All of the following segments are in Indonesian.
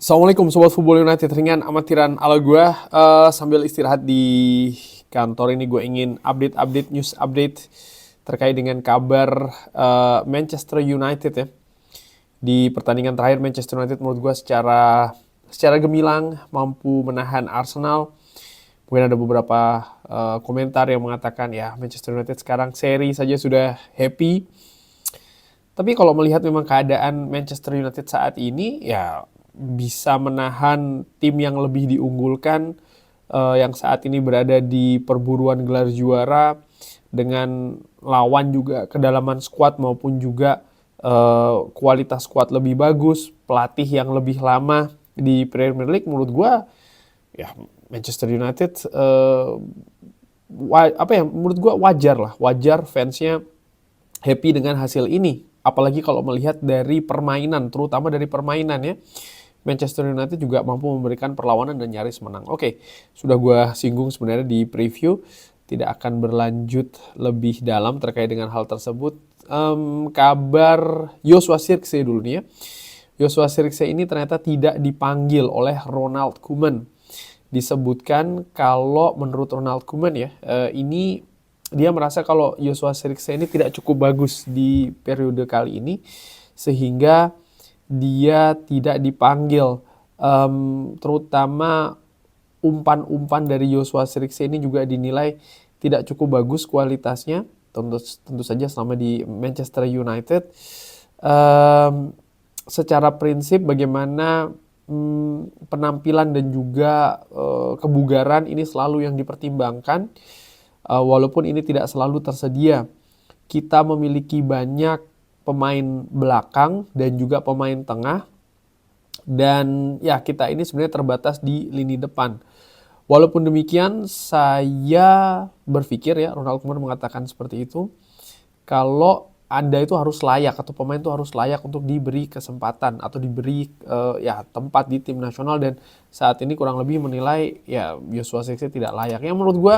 Assalamualaikum Sobat Football United, ringan amatiran ala gue. Sambil istirahat di kantor ini gue ingin update news update terkait dengan kabar Manchester United ya. Di pertandingan terakhir Manchester United menurut gue secara gemilang mampu menahan Arsenal. Mungkin ada beberapa komentar yang mengatakan ya Manchester United sekarang seri saja sudah happy. Tapi kalau melihat memang keadaan Manchester United saat ini ya bisa menahan tim yang lebih diunggulkan yang saat ini berada di perburuan gelar juara dengan lawan juga kedalaman skuad maupun juga kualitas skuad lebih bagus, pelatih yang lebih lama di Premier League. Menurut gue ya Manchester United menurut gue wajar fansnya happy dengan hasil ini. Apalagi kalau melihat dari permainan, terutama dari permainan ya. Manchester United juga mampu memberikan perlawanan dan nyaris menang. Oke, sudah gue singgung sebenarnya di preview. Tidak akan berlanjut lebih dalam terkait dengan hal tersebut. Kabar Joshua Zirkzee dulu nih ya. Joshua Zirkzee ini ternyata tidak dipanggil oleh Ronald Koeman. Disebutkan kalau menurut Ronald Koeman ya, ini dia merasa kalau Joshua Zirkzee ini tidak cukup bagus di periode kali ini sehingga dia tidak dipanggil. Terutama umpan-umpan dari Joshua Zirkzee ini juga dinilai tidak cukup bagus kualitasnya. Tentu saja selama di Manchester United. Secara prinsip bagaimana penampilan dan juga kebugaran ini selalu yang dipertimbangkan. Walaupun ini tidak selalu tersedia, kita memiliki banyak pemain belakang dan juga pemain tengah, dan ya kita ini sebenarnya terbatas di lini depan. Walaupun demikian, saya berpikir ya, Ronald Koeman mengatakan seperti itu, kalau Anda itu harus layak atau pemain itu harus layak untuk diberi kesempatan atau diberi tempat di tim nasional, dan saat ini kurang lebih menilai ya Joshua Zirkzee tidak layak. Yang menurut gue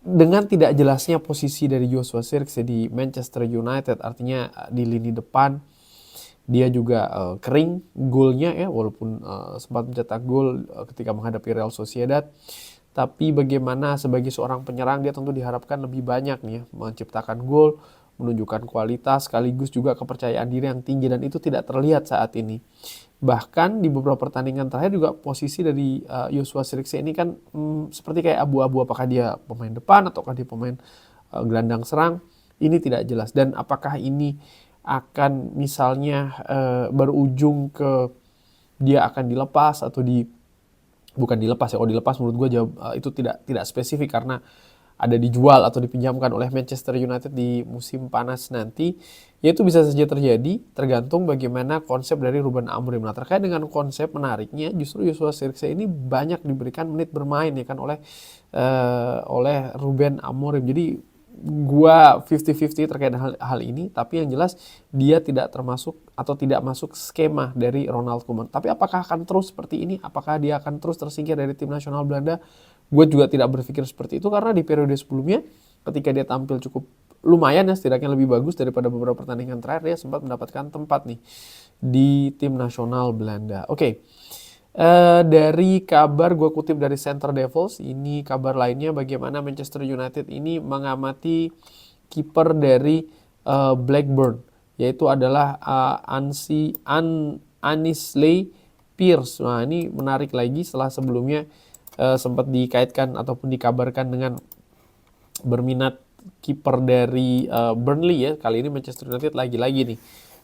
dengan tidak jelasnya posisi dari Joshua Zirkzee di Manchester United, artinya di lini depan dia juga kering golnya ya, walaupun sempat mencetak gol ketika menghadapi Real Sociedad. Tapi bagaimana sebagai seorang penyerang dia tentu diharapkan lebih banyak nih ya, menciptakan gol, menunjukkan kualitas sekaligus juga kepercayaan diri yang tinggi, dan itu tidak terlihat saat ini. Bahkan di beberapa pertandingan terakhir juga posisi dari Joshua Zirkzee ini kan seperti kayak abu-abu, apakah dia pemain depan ataukah dia pemain gelandang serang, ini tidak jelas. Dan apakah ini akan misalnya berujung ke dia akan dilepas atau bukan dilepas ya, kalau dilepas menurut gue itu tidak spesifik karena ada dijual atau dipinjamkan oleh Manchester United di musim panas nanti, yaitu bisa saja terjadi tergantung bagaimana konsep dari Ruben Amorim. Nah, terkait dengan konsep, menariknya justru Joshua Zirkzee ini banyak diberikan menit bermain ya kan oleh Ruben Amorim. Jadi gua 50-50 terkait hal ini, tapi yang jelas dia tidak termasuk atau tidak masuk skema dari Ronald Koeman. Tapi apakah akan terus seperti ini? Apakah dia akan terus tersingkir dari tim nasional Belanda? Gue juga tidak berpikir seperti itu, karena di periode sebelumnya ketika dia tampil cukup lumayan ya, setidaknya lebih bagus daripada beberapa pertandingan terakhir, dia sempat mendapatkan tempat nih di tim nasional Belanda. Oke. Dari kabar gue kutip dari Center Devils, ini kabar lainnya bagaimana Manchester United ini mengamati kiper dari Blackburn, yaitu adalah Anisley Pearce. Nah, ini menarik lagi setelah sebelumnya sempat dikaitkan ataupun dikabarkan dengan berminat kiper dari Burnley ya. Kali ini Manchester United lagi-lagi nih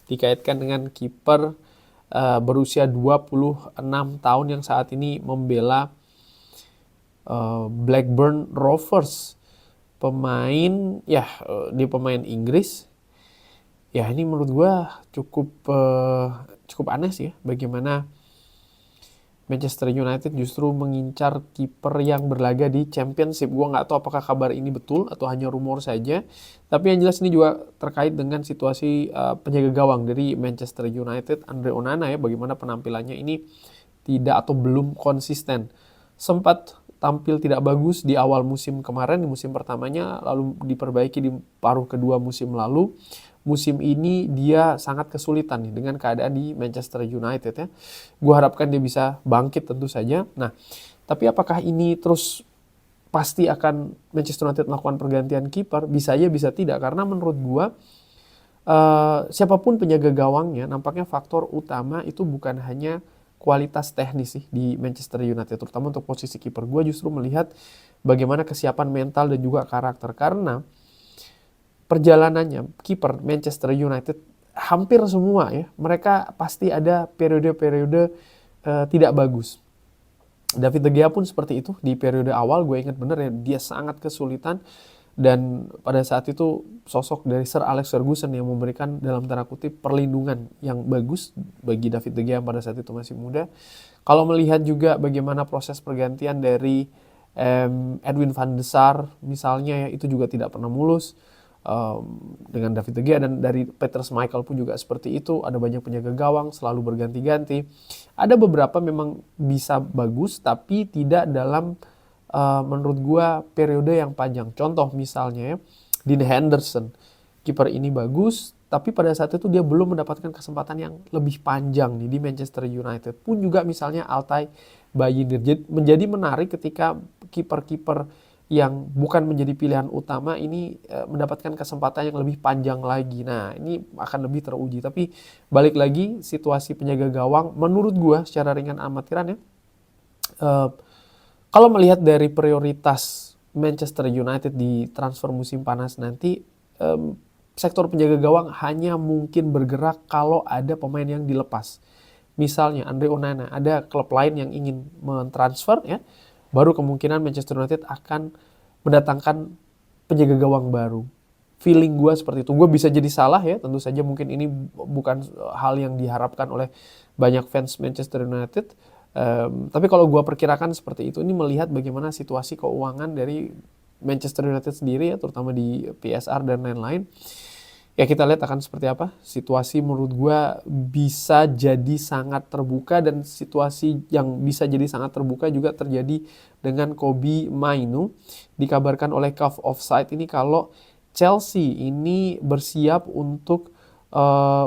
dikaitkan dengan kiper berusia 26 tahun yang saat ini membela Blackburn Rovers. Dia pemain Inggris. Ya, ini menurut gue cukup aneh sih ya, bagaimana Manchester United justru mengincar kiper yang berlaga di Championship. Gue nggak tahu apakah kabar ini betul atau hanya rumor saja. Tapi yang jelas ini juga terkait dengan situasi penjaga gawang dari Manchester United, Andre Onana ya. Bagaimana penampilannya ini tidak atau belum konsisten. Sempat tampil tidak bagus di awal musim kemarin, di musim pertamanya, lalu diperbaiki di paruh kedua musim lalu. musim ini dia sangat kesulitan nih dengan keadaan di Manchester United ya. Gue harapkan dia bisa bangkit tentu saja. Nah, tapi apakah ini terus pasti akan Manchester United melakukan pergantian kiper? Bisa aja, bisa tidak. Karena menurut gue siapapun penjaga gawangnya, nampaknya faktor utama itu bukan hanya kualitas teknis sih di Manchester United, terutama untuk posisi kiper. Gue justru melihat bagaimana kesiapan mental dan juga karakter, karena perjalanannya kiper Manchester United hampir semua ya, mereka pasti ada periode-periode tidak bagus. David De Gea pun seperti itu di periode awal, gue ingat bener ya, dia sangat kesulitan. Dan pada saat itu sosok dari Sir Alex Ferguson yang memberikan dalam tanda kutip perlindungan yang bagus bagi David De Gea yang pada saat itu masih muda. Kalau melihat juga bagaimana proses pergantian dari Edwin van de Sar misalnya ya, itu juga tidak pernah mulus dengan David De Gea, dan dari Peter Schmeichel pun juga seperti itu. Ada banyak penjaga gawang selalu berganti-ganti. Ada beberapa memang bisa bagus tapi tidak dalam menurut gue periode yang panjang. Contoh misalnya ya, Dean Henderson, kiper ini bagus, tapi pada saat itu dia belum mendapatkan kesempatan yang lebih panjang nih di Manchester United. Pun juga misalnya Altay Bayindir. Menjadi menarik ketika kiper-kiper yang bukan menjadi pilihan utama ini mendapatkan kesempatan yang lebih panjang lagi. Nah, ini akan lebih teruji. Tapi balik lagi, situasi penjaga gawang menurut gue secara ringan amatiran ya, kalau melihat dari prioritas Manchester United di transfer musim panas nanti, sektor penjaga gawang hanya mungkin bergerak kalau ada pemain yang dilepas. Misalnya Andre Onana, ada klub lain yang ingin mentransfer ya, baru kemungkinan Manchester United akan mendatangkan penjaga gawang baru. Feeling gue seperti itu. Gue bisa jadi salah ya, tentu saja mungkin ini bukan hal yang diharapkan oleh banyak fans Manchester United. Tapi kalau gue perkirakan seperti itu, ini melihat bagaimana situasi keuangan dari Manchester United sendiri ya, terutama di PSR dan lain-lain. Ya kita lihat akan seperti apa. Situasi menurut gue bisa jadi sangat terbuka, dan situasi yang bisa jadi sangat terbuka juga terjadi dengan Kobbie Mainoo. Dikabarkan oleh Cove Offside ini kalau Chelsea ini bersiap untuk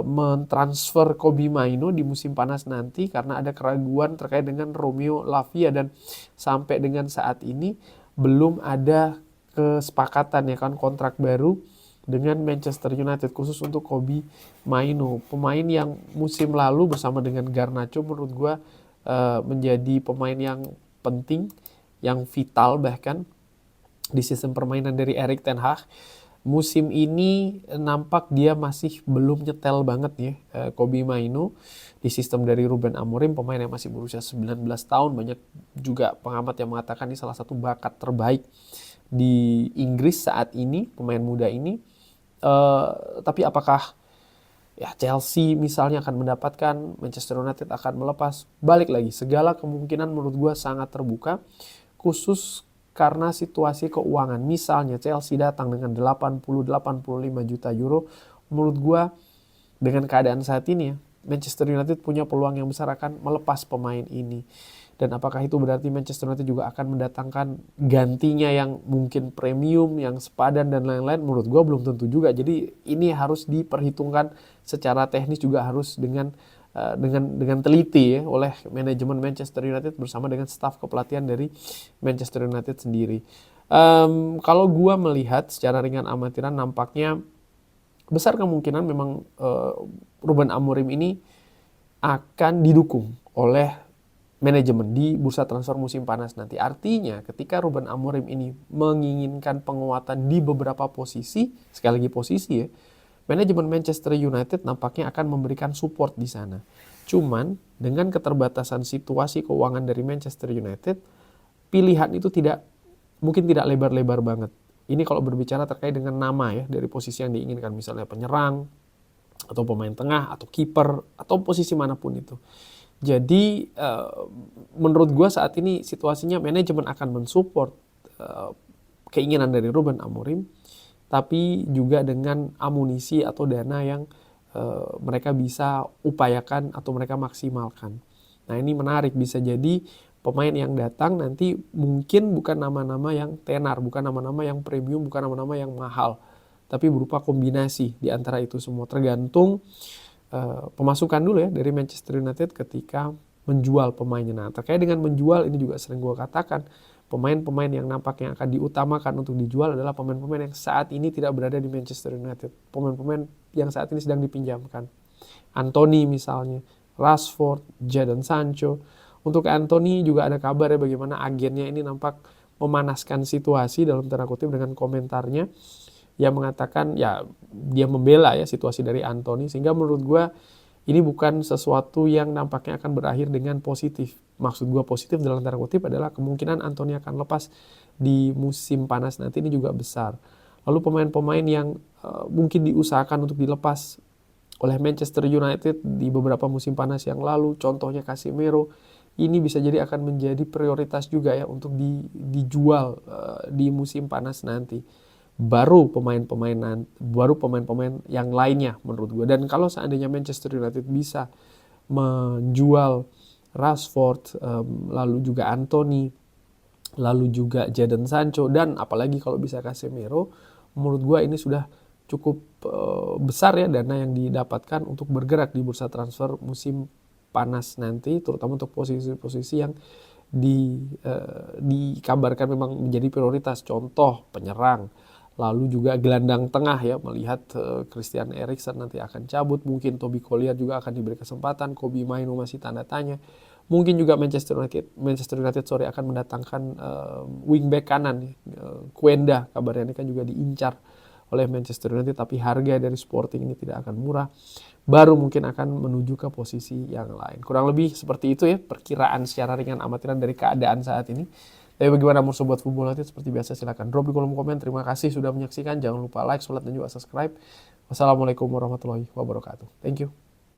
mentransfer Kobbie Mainoo di musim panas nanti karena ada keraguan terkait dengan Romeo Lavia, dan sampai dengan saat ini belum ada kesepakatan ya kan kontrak baru dengan Manchester United khusus untuk Kobbie Mainoo, pemain yang musim lalu bersama dengan Garnacho menurut gue menjadi pemain yang penting, yang vital bahkan di sistem permainan dari Erik ten Hag. Musim ini nampak dia masih belum nyetel banget ya Kobbie Mainoo di sistem dari Ruben Amorim, pemain yang masih berusia 19 tahun. Banyak juga pengamat yang mengatakan ini salah satu bakat terbaik di Inggris saat ini, pemain muda ini. Tapi apakah ya Chelsea misalnya akan mendapatkan, Manchester United akan melepas? Balik lagi, segala kemungkinan menurut gue sangat terbuka, khusus karena situasi keuangan. Misalnya Chelsea datang dengan 80-85 juta euro, menurut gue dengan keadaan saat ini ya, Manchester United punya peluang yang besar akan melepas pemain ini. Dan apakah itu berarti Manchester United juga akan mendatangkan gantinya yang mungkin premium, yang sepadan dan lain-lain? Menurut gue belum tentu juga. Jadi ini harus diperhitungkan secara teknis, juga harus dengan teliti ya oleh manajemen Manchester United bersama dengan staf kepelatihan dari Manchester United sendiri. Kalau gue melihat secara ringan amatiran, nampaknya besar kemungkinan memang Ruben Amorim ini akan didukung oleh manajemen di bursa transfer musim panas nanti. Artinya ketika Ruben Amorim ini menginginkan penguatan di beberapa posisi, sekali lagi posisi ya, manajemen Manchester United nampaknya akan memberikan support di sana. Cuman dengan keterbatasan situasi keuangan dari Manchester United, pilihan itu mungkin tidak lebar-lebar banget. Ini kalau berbicara terkait dengan nama ya, dari posisi yang diinginkan, misalnya penyerang, atau pemain tengah, atau kiper, atau posisi manapun itu. Jadi menurut gue saat ini situasinya manajemen akan mensupport keinginan dari Ruben Amorim, tapi juga dengan amunisi atau dana yang mereka bisa upayakan atau mereka maksimalkan. Nah ini menarik, bisa jadi pemain yang datang nanti mungkin bukan nama-nama yang tenar, bukan nama-nama yang premium, bukan nama-nama yang mahal. tapi berupa kombinasi di antara itu semua. Tergantung pemasukan dulu ya dari Manchester United ketika menjual pemainnya. Nah, terkait dengan menjual ini juga sering gue katakan, pemain-pemain yang nampaknya akan diutamakan untuk dijual adalah pemain-pemain yang saat ini tidak berada di Manchester United. Pemain-pemain yang saat ini sedang dipinjamkan. Anthony misalnya, Rashford, Jadon Sancho. Untuk Anthony juga ada kabar ya bagaimana agennya ini nampak memanaskan situasi dalam tanda kutip dengan komentarnya yang mengatakan ya dia membela ya situasi dari Anthony, sehingga menurut gue ini bukan sesuatu yang nampaknya akan berakhir dengan positif. Maksud gue positif dalam tanda kutip adalah kemungkinan Anthony akan lepas di musim panas nanti ini juga besar. Lalu pemain-pemain yang mungkin diusahakan untuk dilepas oleh Manchester United di beberapa musim panas yang lalu, contohnya Casemiro, ini bisa jadi akan menjadi prioritas juga ya untuk dijual di musim panas nanti. Baru pemain-pemain yang lainnya menurut gue. Dan kalau seandainya Manchester United bisa menjual Rashford, lalu juga Anthony, lalu juga Jadon Sancho, dan apalagi kalau bisa Casemiro, menurut gue ini sudah cukup besar ya dana yang didapatkan untuk bergerak di bursa transfer musim panas nanti, terutama untuk posisi-posisi yang dikabarkan memang menjadi prioritas, contoh penyerang, lalu juga gelandang tengah ya, melihat Christian Eriksen nanti akan cabut, mungkin Toby Collier juga akan diberi kesempatan, Kobbie Mainoo masih tanda tanya, mungkin juga Manchester United akan mendatangkan wingback kanan Quenda, kabarnya ini kan juga diincar oleh Manchester United, tapi harga dari Sporting ini tidak akan murah, baru mungkin akan menuju ke posisi yang lain. Kurang lebih seperti itu ya perkiraan secara ringan amatiran dari keadaan saat ini. Tapi bagaimana menurut Sobat Football United? Seperti biasa silahkan drop di kolom komen. Terima kasih sudah menyaksikan. Jangan lupa like, subscribe, dan juga subscribe. Wassalamualaikum warahmatullahi wabarakatuh. Thank you.